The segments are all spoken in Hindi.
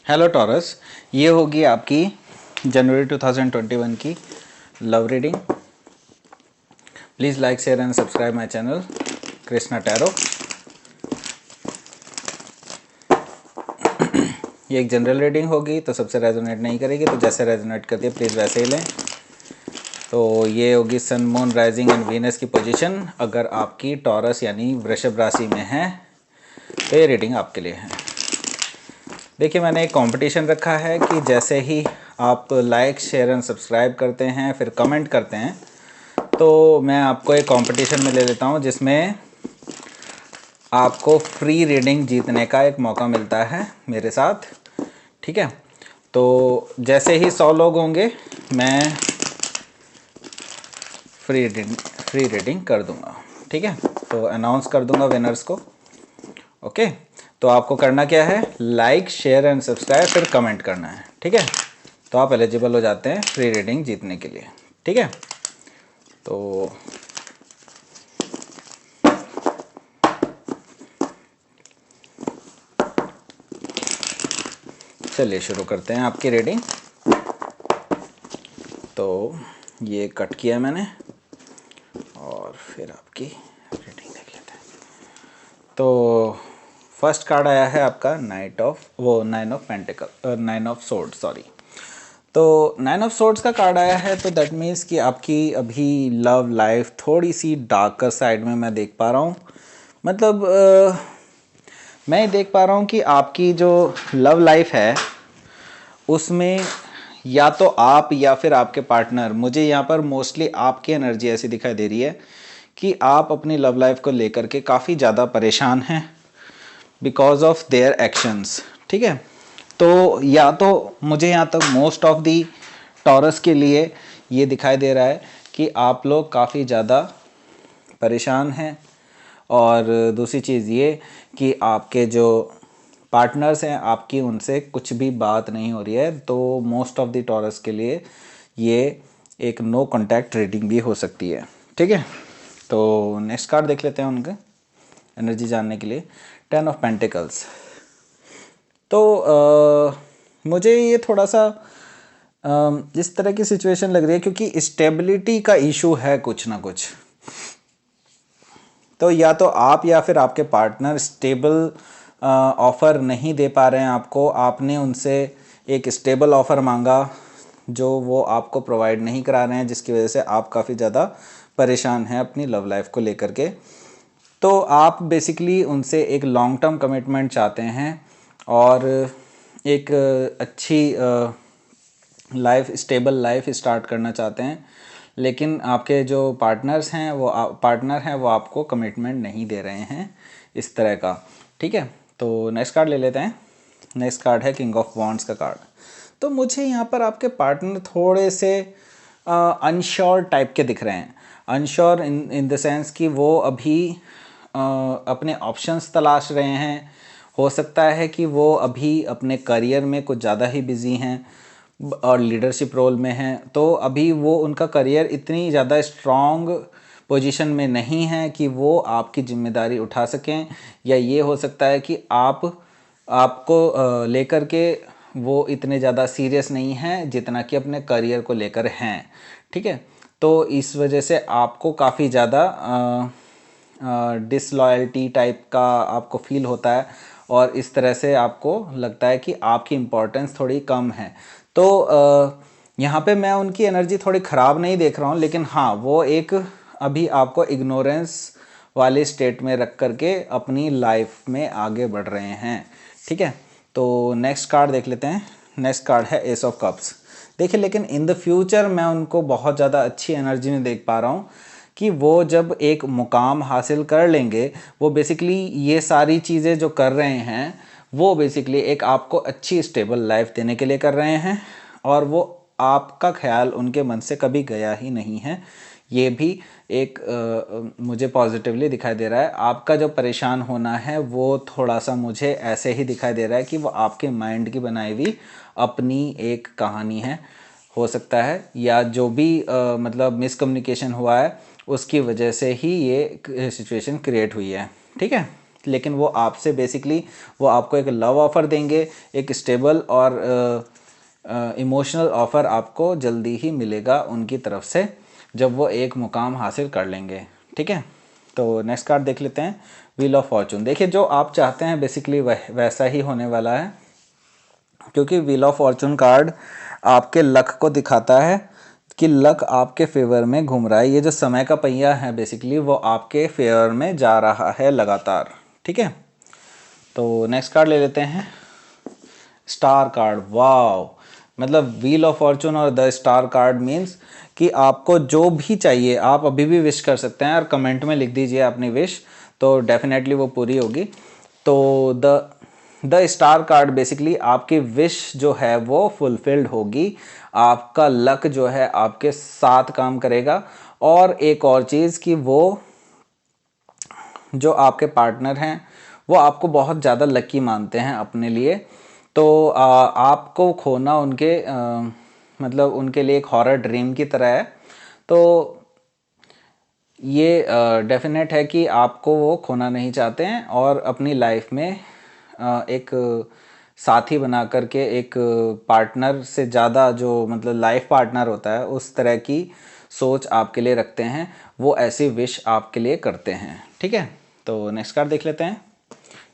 हेलो टॉरस, ये होगी आपकी जनवरी 2021 की love reading. Please like share and subscribe my channel Krishna tarot. ये एक जनरल रीडिंग होगी तो सबसे रेजोनेट नहीं करेगी, तो जैसे रेजोनेट करती है प्लीज़ वैसे ही लें। तो ये होगी sun moon rising and Venus की पोजीशन। अगर आपकी टॉरस यानी वृषभ राशि में है तो ये रीडिंग आपके लिए है। देखिए, मैंने एक कंपटीशन रखा है कि जैसे ही आप लाइक शेयर एंड सब्सक्राइब करते हैं फिर कमेंट करते हैं तो मैं आपको एक कंपटीशन में ले लेता हूं जिसमें आपको फ्री रीडिंग जीतने का एक मौका मिलता है मेरे साथ। ठीक है, तो जैसे ही 100 लोग होंगे मैं फ्री रीडिंग कर दूंगा। ठीक है, तो अनाउंस कर दूंगा विनर्स को। ओके, तो आपको करना क्या है, लाइक शेयर एंड सब्सक्राइब फिर कमेंट करना है। ठीक है, तो आप एलिजिबल हो जाते हैं फ्री रीडिंग जीतने के लिए। ठीक है, तो चलिए शुरू करते हैं आपकी रीडिंग। तो ये कट किया मैंने और फिर आपकी रीडिंग देख लेते हैं। तो फर्स्ट कार्ड आया है आपका नाइन ऑफ सोर्ड सॉरी। तो 9 ऑफ सोर्ड्स का कार्ड आया है, तो दैट मीन्स कि आपकी अभी लव लाइफ थोड़ी सी डार्कर साइड में मैं देख पा रहा हूँ। मतलब मैं देख पा रहा हूँ कि आपकी जो लव लाइफ है उसमें या तो आप या फिर आपके पार्टनर, मुझे यहाँ पर मोस्टली आपकी एनर्जी ऐसी दिखाई दे रही है कि आप अपनी लव लाइफ को लेकर के काफ़ी ज़्यादा परेशान हैं बिकॉज ऑफ देयर एक्शंस। ठीक है, तो या तो मुझे यहाँ तक मोस्ट ऑफ दी टॉरस के लिए ये दिखाई दे रहा है कि आप लोग काफ़ी ज़्यादा परेशान हैं, और दूसरी चीज़ ये कि आपके जो पार्टनर्स हैं आपकी उनसे कुछ भी बात नहीं हो रही है। तो मोस्ट ऑफ द टॉरस के लिए ये एक नो कॉन्टैक्ट रीडिंग भी हो सकती है। ठीक है, तो नेक्स्ट कार्ड देख लेते हैं उनके एनर्जी जानने के लिए। 10 ऑफ पेंटिकल्स। तो मुझे ये थोड़ा सा इस तरह की सिचुएशन लग रही है क्योंकि स्टेबिलिटी का इशू है कुछ ना कुछ। तो या तो आप या फिर आपके पार्टनर स्टेबल ऑफ़र नहीं दे पा रहे हैं आपको। आपने उनसे एक स्टेबल ऑफ़र मांगा जो वो आपको प्रोवाइड नहीं करा रहे हैं, जिसकी वजह से आप काफ़ी ज़्यादा परेशान हैं अपनी लव लाइफ को लेकर के। तो आप बेसिकली उनसे एक लॉन्ग टर्म कमिटमेंट चाहते हैं और एक अच्छी लाइफ, स्टेबल लाइफ स्टार्ट करना चाहते हैं, लेकिन आपके जो पार्टनर हैं वो आपको कमिटमेंट नहीं दे रहे हैं इस तरह का। ठीक है, तो नेक्स्ट कार्ड ले लेते हैं। नेक्स्ट कार्ड है किंग ऑफ वॉन्ड्स का कार्ड। तो मुझे यहाँ पर आपके पार्टनर थोड़े से अनश्योर टाइप के दिख रहे हैं। अनश्योर इन द सेंस कि वो अभी अपने ऑप्शंस तलाश रहे हैं। हो सकता है कि वो अभी अपने करियर में कुछ ज़्यादा ही बिजी हैं और लीडरशिप रोल में हैं, तो अभी वो उनका करियर इतनी ज़्यादा स्ट्रॉन्ग पोजीशन में नहीं है कि वो आपकी जिम्मेदारी उठा सकें। या ये हो सकता है कि आपको लेकर के वो इतने ज़्यादा सीरियस नहीं हैं जितना कि अपने करियर को लेकर हैं। ठीक है, तो इस वजह से आपको काफ़ी ज़्यादा डिसलॉयल्टी टाइप का आपको फील होता है और इस तरह से आपको लगता है कि आपकी इम्पोर्टेंस थोड़ी कम है। तो यहाँ पे मैं उनकी एनर्जी थोड़ी ख़राब नहीं देख रहा हूँ, लेकिन हाँ, वो एक अभी आपको इग्नोरेंस वाले स्टेट में रख करके अपनी लाइफ में आगे बढ़ रहे हैं। ठीक है, तो नेक्स्ट कार्ड देख लेते हैं। नेक्स्ट कार्ड है एस ऑफ कप्स। देखिए, लेकिन इन द फ्यूचर मैं उनको बहुत ज़्यादा अच्छी एनर्जी में देख पा रहा हूँ कि वो जब एक मुकाम हासिल कर लेंगे, वो बेसिकली ये सारी चीज़ें जो कर रहे हैं वो बेसिकली एक आपको अच्छी स्टेबल लाइफ देने के लिए कर रहे हैं, और वो आपका ख्याल उनके मन से कभी गया ही नहीं है। ये भी एक मुझे पॉजिटिवली दिखाई दे रहा है। आपका जो परेशान होना है वो थोड़ा सा मुझे ऐसे ही दिखाई दे रहा है कि वो आपके माइंड की बनाई हुई अपनी एक कहानी है, हो सकता है, या जो भी मतलब मिसकम्युनिकेशन हुआ है उसकी वजह से ही ये सिचुएशन क्रिएट हुई है। ठीक है, लेकिन वो आपसे बेसिकली वो आपको एक लव ऑफ़र देंगे, एक स्टेबल और इमोशनल ऑफ़र आपको जल्दी ही मिलेगा उनकी तरफ से जब वो एक मुकाम हासिल कर लेंगे। ठीक है, तो नेक्स्ट कार्ड देख लेते हैं, व्हील ऑफ फॉर्चून। देखिए जो आप चाहते हैं बेसिकली वैसा ही होने वाला है, क्योंकि व्हील ऑफ फॉर्चून कार्ड आपके लक को दिखाता है कि लक आपके फेवर में घूम रहा है। ये जो समय का पहिया है बेसिकली वो आपके फेवर में जा रहा है लगातार। ठीक है, तो नेक्स्ट कार्ड ले लेते हैं, स्टार कार्ड। वाओ, मतलब व्हील ऑफ फॉर्चून और द स्टार कार्ड मीन्स कि आपको जो भी चाहिए आप अभी भी विश कर सकते हैं और कमेंट में लिख दीजिए अपनी विश, तो डेफिनेटली वो पूरी होगी। तो द स्टार कार्ड बेसिकली आपकी विश जो है वो फुलफिल्ड होगी, आपका लक जो है आपके साथ काम करेगा। और एक और चीज़ कि वो जो आपके पार्टनर हैं वो आपको बहुत ज़्यादा लकी मानते हैं अपने लिए, तो आपको खोना उनके मतलब उनके लिए एक हॉरर ड्रीम की तरह है। तो ये डेफिनेट है कि आपको वो खोना नहीं चाहते हैं और अपनी लाइफ में एक साथी बना करके एक पार्टनर से ज़्यादा जो मतलब लाइफ पार्टनर होता है उस तरह की सोच आपके लिए रखते हैं, वो ऐसी विश आपके लिए करते हैं। ठीक है, तो नेक्स्ट कार्ड देख लेते हैं।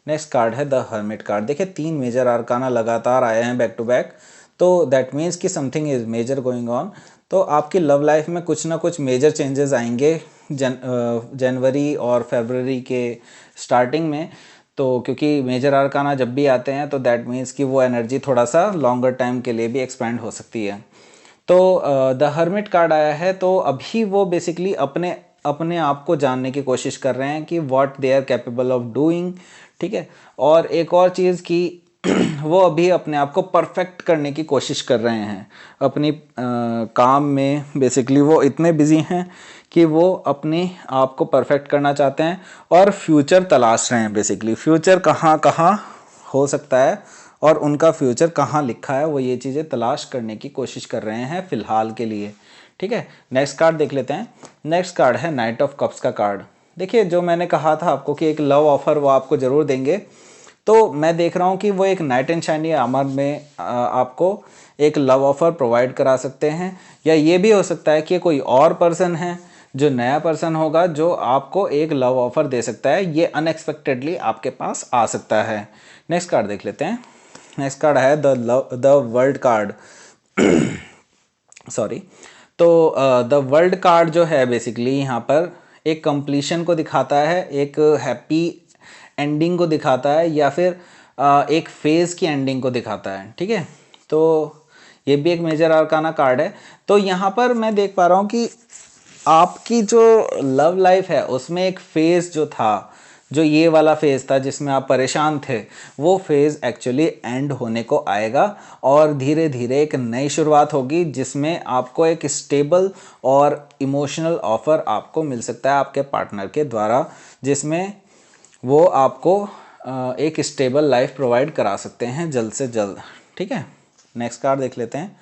नेक्स्ट कार्ड है द हर्मिट कार्ड। देखिए 3 मेजर आर्काना लगातार आए हैं बैक टू बैक, तो दैट मीन्स कि something is major going on. तो आपकी लव लाइफ में कुछ ना कुछ मेजर चेंजेस आएंगे जनवरी और फरवरी के स्टार्टिंग में। तो क्योंकि मेजर आर्काना जब भी आते हैं तो दैट मीन्स कि वो एनर्जी थोड़ा सा लॉन्गर टाइम के लिए भी एक्सपेंड हो सकती है। तो द हर्मिट कार्ड आया है, तो अभी वो बेसिकली अपने अपने आप को जानने की कोशिश कर रहे हैं कि what they are capable of doing. ठीक है, और एक और चीज़ कि वो अभी अपने आप को परफेक्ट करने की कोशिश कर रहे हैं अपनी काम में। बेसिकली वो इतने बिजी हैं कि वो अपने आप को परफेक्ट करना चाहते हैं और फ्यूचर तलाश रहे हैं। बेसिकली फ्यूचर कहाँ कहाँ हो सकता है और उनका फ्यूचर कहाँ लिखा है, वो ये चीज़ें तलाश करने की कोशिश कर रहे हैं फ़िलहाल के लिए। ठीक है, नेक्स्ट कार्ड देख लेते हैं। नेक्स्ट कार्ड है नाइट ऑफ कप्स का कार्ड। देखिए जो मैंने कहा था आपको कि एक लव ऑफ़र वो आपको ज़रूर देंगे, तो मैं देख रहा हूँ कि वो एक नाइट एंड शाइनी आर्मर में आपको एक लव ऑफ़र प्रोवाइड करा सकते हैं, या ये भी हो सकता है कि कोई और पर्सन है जो नया पर्सन होगा जो आपको एक लव ऑफ़र दे सकता है, ये अनएक्सपेक्टेडली आपके पास आ सकता है। नेक्स्ट कार्ड देख लेते हैं। नेक्स्ट कार्ड है द वर्ल्ड कार्ड सॉरी। तो द वर्ल्ड कार्ड जो है बेसिकली यहाँ पर एक कंप्लीशन को दिखाता है, एक हैप्पी एंडिंग को दिखाता है, या फिर एक फेज़ की एंडिंग को दिखाता है। ठीक है, तो ये भी एक मेजर आर्काना कार्ड है। तो यहाँ पर मैं देख पा रहा हूँ कि आपकी जो लव लाइफ है उसमें एक फेज़ जो था, जो ये वाला फेज़ था जिसमें आप परेशान थे, वो फेज़ एक्चुअली एंड होने को आएगा और धीरे धीरे एक नई शुरुआत होगी जिसमें आपको एक स्टेबल और इमोशनल ऑफ़र आपको मिल सकता है आपके पार्टनर के द्वारा, जिसमें वो आपको एक स्टेबल लाइफ प्रोवाइड करा सकते हैं जल्द से जल्द। ठीक है, नेक्स्ट कार्ड देख लेते हैं,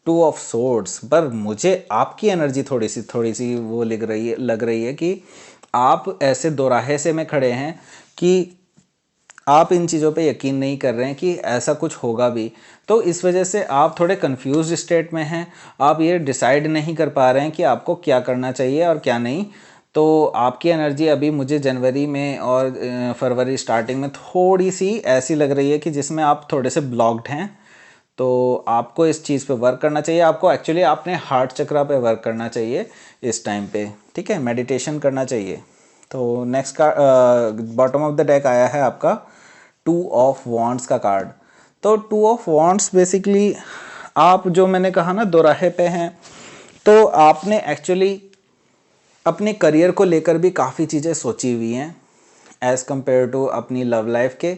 2 ऑफ सोर्ड्स। पर मुझे आपकी एनर्जी थोड़ी सी वो लग रही है कि आप ऐसे दोराहे से में खड़े हैं कि आप इन चीज़ों पे यकीन नहीं कर रहे हैं कि ऐसा कुछ होगा भी, तो इस वजह से आप थोड़े कंफ्यूज स्टेट में हैं। आप ये डिसाइड नहीं कर पा रहे हैं कि आपको क्या करना चाहिए और क्या नहीं। तो आपकी एनर्जी अभी मुझे जनवरी में और फरवरी स्टार्टिंग में थोड़ी सी ऐसी लग रही है कि जिसमें आप थोड़े से ब्लॉक्ड हैं। तो आपको इस चीज़ पे वर्क करना चाहिए, आपको एक्चुअली अपने हार्ट चक्रा पे वर्क करना चाहिए इस टाइम पे। ठीक है, मेडिटेशन करना चाहिए। तो नेक्स्ट का बॉटम ऑफ द डेक आया है आपका 2 ऑफ वॉन्ड्स का कार्ड। तो 2 ऑफ वॉन्ड्स बेसिकली आप जो मैंने कहा ना दोराहे पे हैं, तो आपने एक्चुअली अपने करियर को लेकर भी काफ़ी चीज़ें सोची हुई हैं एज़ कम्पेयर टू अपनी लव लाइफ के।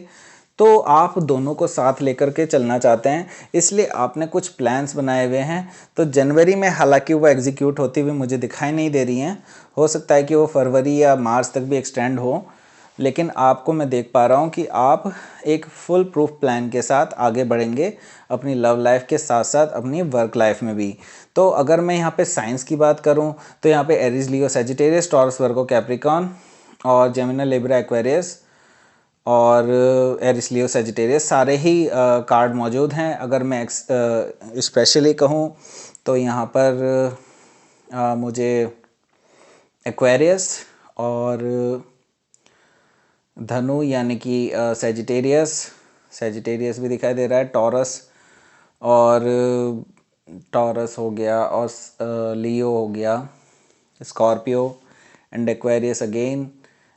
तो आप दोनों को साथ लेकर के चलना चाहते हैं, इसलिए आपने कुछ प्लान्स बनाए हुए हैं। तो जनवरी में हालांकि वो एग्जीक्यूट होती हुई मुझे दिखाई नहीं दे रही हैं, हो सकता है कि वो फरवरी या मार्च तक भी एक्सटेंड हो, लेकिन आपको मैं देख पा रहा हूँ कि आप एक फुल प्रूफ प्लान के साथ आगे बढ़ेंगे अपनी लव लाइफ के साथ साथ अपनी वर्क लाइफ में भी। तो अगर मैं यहाँ पे साइंस की बात करूँ तो यहाँ पे एरीज, लियो, सैजिटेरियस, टॉरस, वर्गो, कैप्रिकॉर्न और जेमिनी, लिब्रा, एक्वेरियस और एरिस लियो सजिटेरियस सारे ही कार्ड मौजूद हैं। अगर मैं स्पेशली कहूँ तो यहाँ पर मुझे एक्वेरियस और धनु यानी कि सजिटेरियस भी दिखाई दे रहा है, टॉरस हो गया और लियो हो गया, Scorpio and Aquarius again.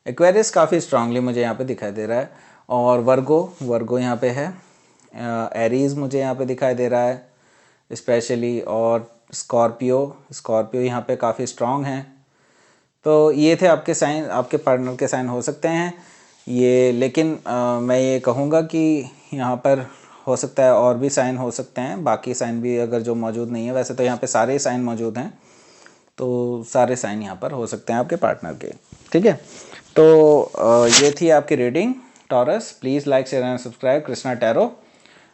Aquarius काफ़ी स्ट्रांगली मुझे यहाँ पे दिखाई दे रहा है। और वर्गो यहाँ पे है। एरीज मुझे यहाँ पे दिखाई दे रहा है स्पेशली, और स्कॉर्पियो यहाँ पे काफ़ी स्ट्रांग हैं। तो ये थे आपके साइन, आपके पार्टनर के साइन हो सकते हैं ये। लेकिन मैं ये कहूँगा कि यहाँ पर हो सकता है और भी साइन हो सकते हैं, बाकी साइन भी अगर जो मौजूद नहीं है। वैसे तो यहाँ पे सारे साइन मौजूद हैं, तो सारे साइन यहाँ पर हो सकते हैं आपके पार्टनर के। ठीक है, तो ये थी आपकी reading taurus. Please like share and subscribe Krishna tarot.